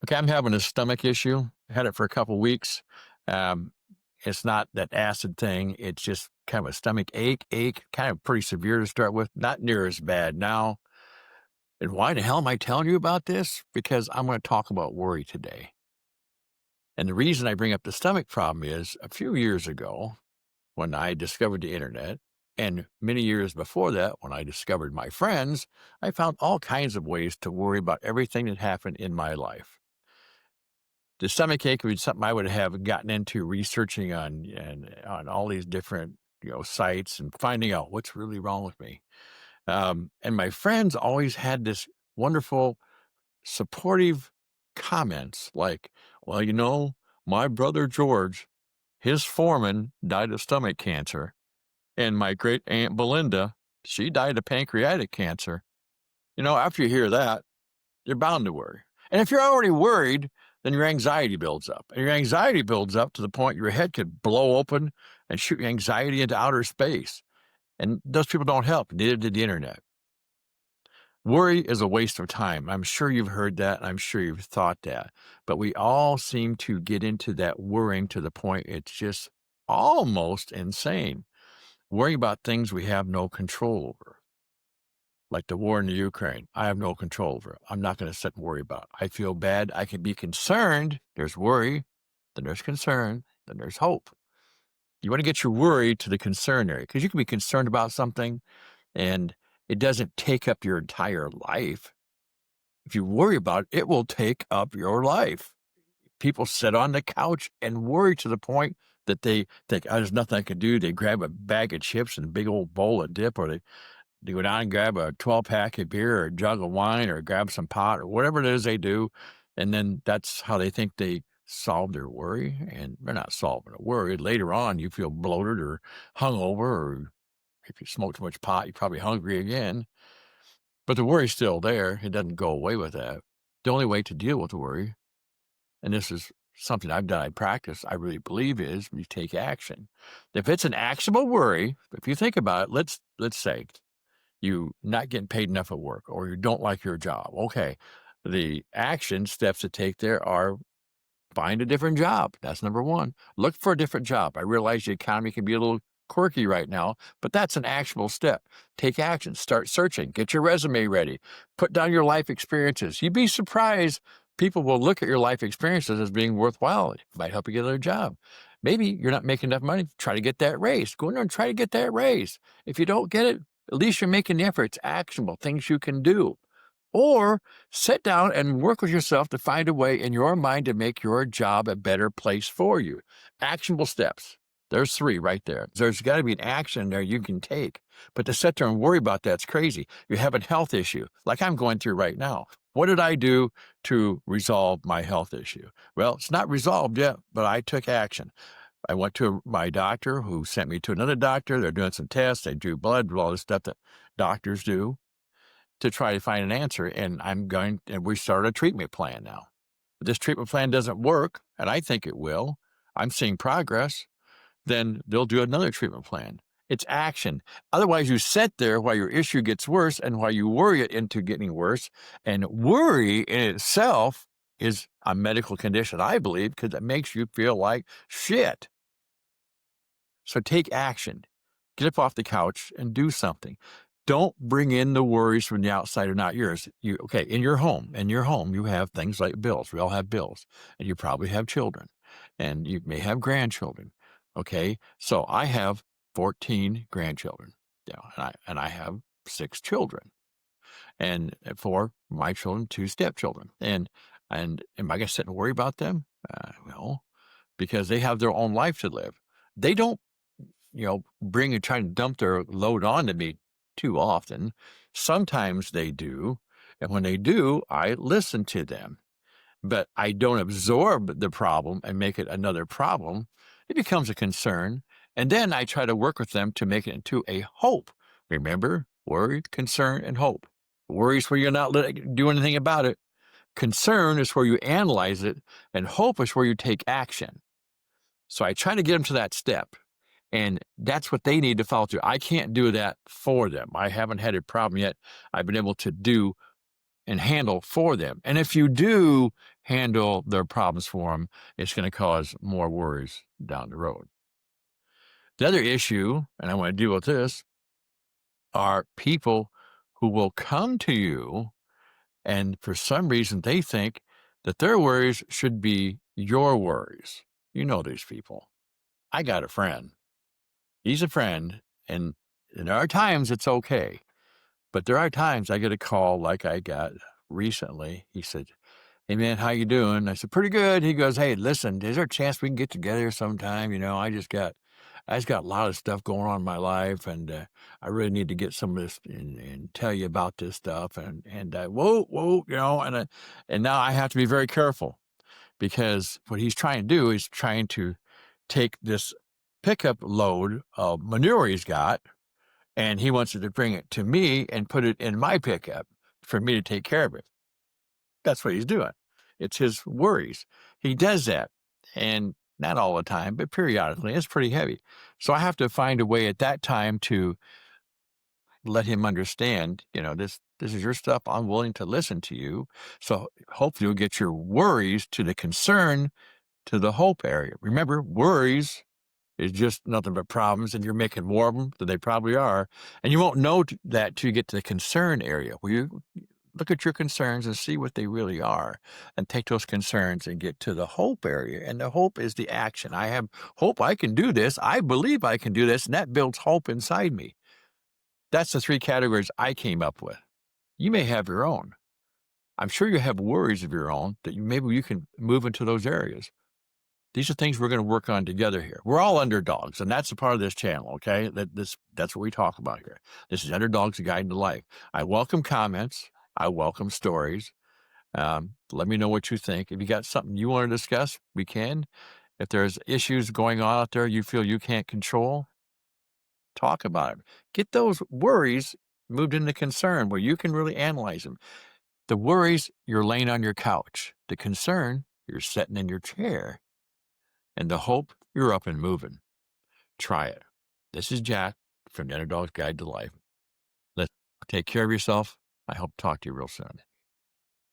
Okay, I'm having a stomach issue. I had it for a couple weeks. Um, it's not that acid thing. It's just kind of a stomach ache, kind of pretty severe to start with. Not near as bad now. And why the hell am I telling you about this? Because I'm going to talk about worry today. And the reason I bring up the stomach problem is a few years ago when I discovered the internet, and many years before that, when I discovered my friends, I found all kinds of ways to worry about everything that happened in my life. The stomach ache would be something I would have gotten into researching on all these different sites and finding out what's really wrong with me. And my friends always had this wonderful supportive comments like, "Well, my brother George, his foreman died of stomach cancer, and my great aunt Belinda, she died of pancreatic cancer." After you hear that, you're bound to worry. And if you're already worried, then your anxiety builds up. And your anxiety builds up to the point your head could blow open and shoot your anxiety into outer space. And those people don't help. Neither did the internet. Worry is a waste of time. I'm sure you've heard that. I'm sure you've thought that. But we all seem to get into that worrying to the point it's just almost insane. Worrying about things we have no control over, like the war in the Ukraine. I have no control over it. I'm not going to sit and worry about it. I feel bad. I can be concerned. There's worry, then there's concern, then there's hope. You want to get your worry to the concern area because you can be concerned about something and it doesn't take up your entire life. If you worry about it, it will take up your life. People sit on the couch and worry to the point that they think, oh, there's nothing I can do. They grab a bag of chips and a big old bowl of dip, or they go down and grab a 12-pack of beer or a jug of wine or grab some pot or whatever it is they do. And then that's how they think they solve their worry. And they're not solving a worry. Later on, you feel bloated or hungover, or if you smoke too much pot, you're probably hungry again. But the worry's still there. It doesn't go away with that. The only way to deal with the worry, and this is something I've done, I practice, I really believe is you take action. If it's an actionable worry, if you think about it, let's say you not getting paid enough at work or you don't like your job. Okay. The action steps to take there are find a different job. That's number one. Look for a different job. I realize the economy can be a little quirky right now, but that's an actionable step. Take action. Start searching. Get your resume ready. Put down your life experiences. You'd be surprised. People will look at your life experiences as being worthwhile. It might help you get another job. Maybe you're not making enough money. Try to get that raise. Go in there and try to get that raise. If you don't get it, at least you're making the effort. It's actionable, things you can do. Or sit down and work with yourself to find a way in your mind to make your job a better place for you. Actionable steps. There's three right there. There's got to be an action there you can take. But to sit there and worry about that's crazy. You have a health issue like I'm going through right now. What did I do to resolve my health issue? Well, it's not resolved yet, but I took action. I went to my doctor who sent me to another doctor. They're doing some tests. They drew blood, all this stuff that doctors do to try to find an answer. And we started a treatment plan now. If this treatment plan doesn't work, and I think it will, I'm seeing progress, then they'll do another treatment plan. It's action. Otherwise, you sit there while your issue gets worse and while you worry it into getting worse. And worry in itself is a medical condition, I believe, because it makes you feel like shit. So take action. Get up off the couch and do something. Don't bring in the worries from the outside are not yours. In your home, you have things like bills. We all have bills, and you probably have children, and you may have grandchildren. Okay. So I have 14 grandchildren. Yeah. And I have 6 children, and for my children, 2 stepchildren. And am I going to sit and worry about them? No, because they have their own life to live. They don't bring and try to dump their load onto me too often. Sometimes they do. And when they do, I listen to them. But I don't absorb the problem and make it another problem. It becomes a concern. And then I try to work with them to make it into a hope. Remember, worry, concern, and hope. Worry is where you're not do anything about it. Concern is where you analyze it. And hope is where you take action. So I try to get them to that step. And that's what they need to follow through. I can't do that for them. I haven't had a problem yet I've been able to do and handle for them. And if you do handle their problems for them, it's going to cause more worries down the road. The other issue, and I want to deal with this, are people who will come to you and for some reason they think that their worries should be your worries. You know these people. I got a friend. He's a friend, and there are times it's okay, but there are times I get a call like I got recently. He said, "Hey man, how you doing?" I said, "Pretty good." He goes, "Hey, listen, is there a chance we can get together sometime? I just got a lot of stuff going on in my life, and I really need to get some of this and tell you about this stuff." And whoa, whoa, and now I have to be very careful because what he's trying to do is trying to take this pickup load of manure he's got, and he wants to bring it to me and put it in my pickup for me to take care of it. That's what he's doing. It's his worries. He does that, and not all the time, but periodically. It's pretty heavy. So I have to find a way at that time to let him understand, this is your stuff. I'm willing to listen to you. So hopefully you'll get your worries to the concern to the hope area. Remember, worries is just nothing but problems, and you're making more of them than they probably are. And you won't know that till you get to the concern area where you look at your concerns and see what they really are and take those concerns and get to the hope area. And the hope is the action. I have hope I can do this. I believe I can do this. And that builds hope inside me. That's the three categories I came up with. You may have your own. I'm sure you have worries of your own that maybe you can move into those areas. These are things we're going to work on together here. We're all underdogs, and that's a part of this channel, okay? That's what we talk about here. This is Underdogs Guide to Life. I welcome comments. I welcome stories. Let me know what you think. If you got something you want to discuss, we can. If there's issues going on out there you feel you can't control, talk about it. Get those worries moved into concern where you can really analyze them. The worries, you're laying on your couch. The concern, you're sitting in your chair. And the hope, you're up and moving. Try it. This is Jack from the Underdog's Guide to Life. Let's take care of yourself. I hope to talk to you real soon.